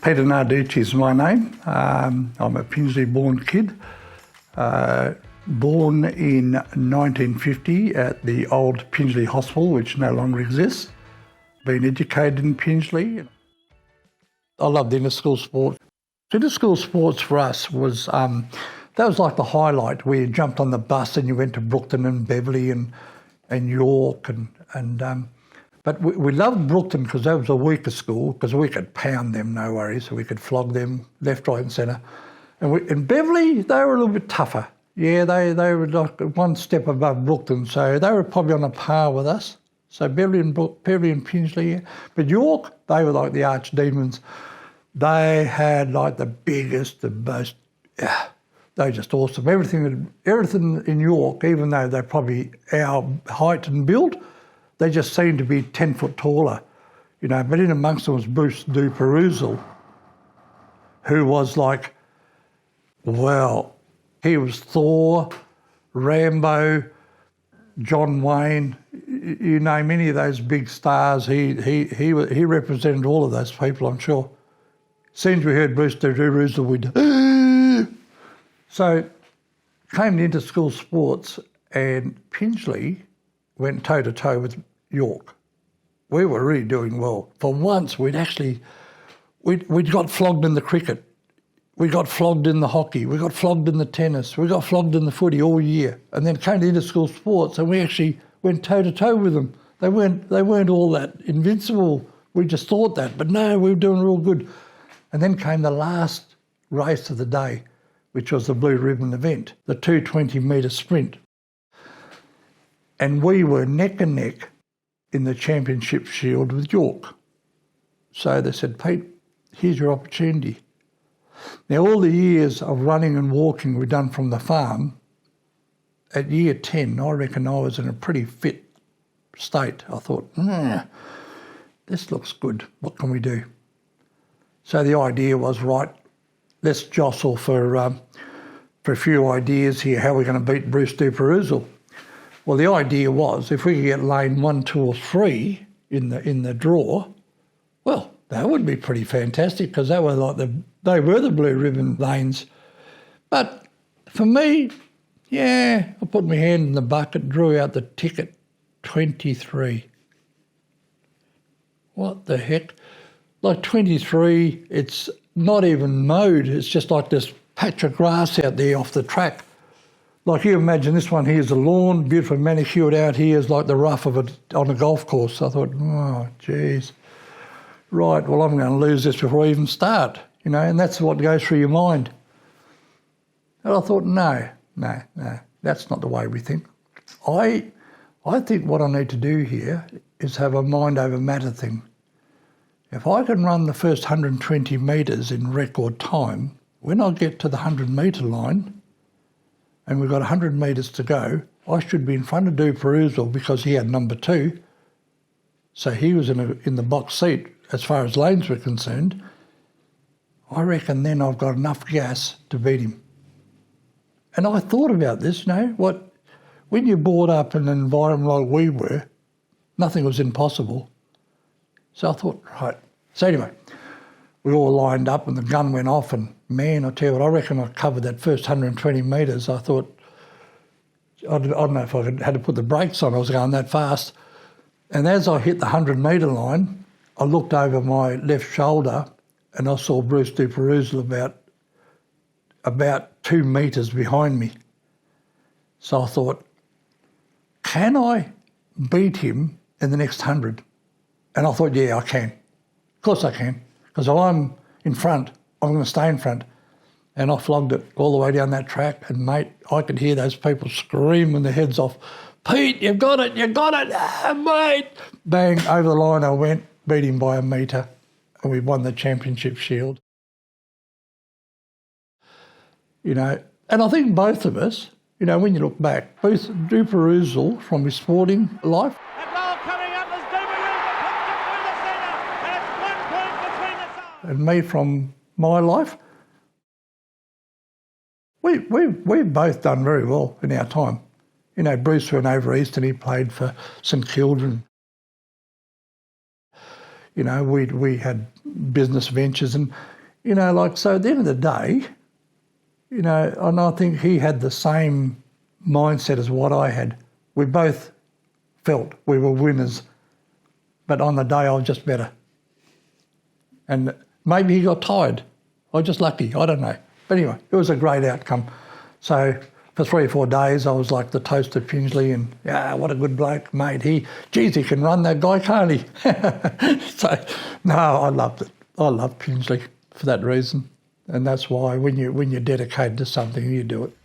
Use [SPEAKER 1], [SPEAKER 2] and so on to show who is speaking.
[SPEAKER 1] Peter Narducci is my name. I'm a Pingelly-born kid, born in 1950 at the old Pingelly Hospital, which no longer exists. Been educated in Pingelly. I loved inter-school sport. Inter-school sports for us was, that was like the highlight, where you jumped on the bus and you went to Brookton and Beverley and York but we loved Brookton because that was a weaker school, because we could pound them, no worries, so we could flog them left, right and centre. And in Beverley, they were a little bit tougher. Yeah, they were like one step above Brookton, so they were probably on a par with us. So Beverley and Pingelly, yeah. But York, they were like the archdemons. They had like the biggest, the most, yeah, they were just awesome. Everything in York, even though they're probably our height and build, they just seemed to be 10 foot taller, you know. But in amongst them was Bruce Duperouzel, who was like, well, he was Thor, Rambo, John Wayne, you name any of those big stars, he represented all of those people, I'm sure. As soon as we heard Bruce Duperouzel, we'd So came into school sports, and Pingelly went toe-to-toe with York. We were really doing well. For once, we'd got flogged in the cricket. We got flogged in the hockey. We got flogged in the tennis. We got flogged in the footy all year. And then came to inter-school sports, and we actually went toe-to-toe with them. They weren't all that invincible. We just thought that. But no, we were doing real good. And then came the last race of the day, which was the Blue Ribbon event, the 220-metre sprint. And we were neck and neck in the championship shield with York. So they said, Pete, here's your opportunity. Now, all the years of running and walking we'd done from the farm, at year 10, I reckon I was in a pretty fit state. I thought, this looks good. What can we do? So the idea was, right, let's jostle for a few ideas here, how we're going to beat Bruce Duperouzel. Well, the idea was, if we could get lane 1, 2 or 3 in the draw, well, that would be pretty fantastic, because they were the blue ribbon lanes. But for me, yeah, I put my hand in the bucket, drew out the ticket, 23. What the heck? Like 23, it's not even mowed. It's just like this patch of grass out there off the track. Like, you imagine this one here's a lawn, beautiful manicured. Out here is like the rough of it on a golf course. I thought, oh, geez. Right, well, I'm going to lose this before I even start, you know, and that's what goes through your mind. And I thought, no, that's not the way we think. I think what I need to do here is have a mind over matter thing. If I can run the first 120 metres in record time, when I get to the 100-metre line, and we've got 100 metres to go, I should be in front of Duperouzel because he had number 2. So he was in the box seat as far as lanes were concerned. I reckon then I've got enough gas to beat him. And I thought about this, you know, when you're brought up in an environment like we were, nothing was impossible. So I thought, right. So anyway, we all lined up and the gun went off, and man, I tell you what, I reckon I covered that first 120 metres. I thought, I don't know if I had to put the brakes on, I was going that fast. And as I hit the 100-metre line, I looked over my left shoulder and I saw Bruce Duperouzel about 2 metres behind me. So I thought, can I beat him in the next 100? And I thought, yeah, I can. Of course I can, because I'm in front. I'm going to stay in front. And I flogged it all the way down that track, and mate, I could hear those people screaming their heads off. Pete, you've got it, mate. Bang, over the line I went, beat him by 1 metre, and we won the championship shield. You know, and I think both of us, you know, when you look back, both Duperouzel from his sporting life, and me from my life, we've both done very well in our time. You know, Bruce went over east and he played for St Kilda. You know, we had business ventures and, you know, like, so at the end of the day, you know, and I think he had the same mindset as what I had. We both felt we were winners, but on the day I was just better. And maybe he got tired. I was just lucky, I don't know. But anyway, it was a great outcome. So for 3 or 4 days, I was like the toast of Pingelly and, yeah, what a good bloke, mate. He can run that guy, can't he? So, no, I loved it. I love Pingelly for that reason. And that's why when you're dedicated to something, you do it.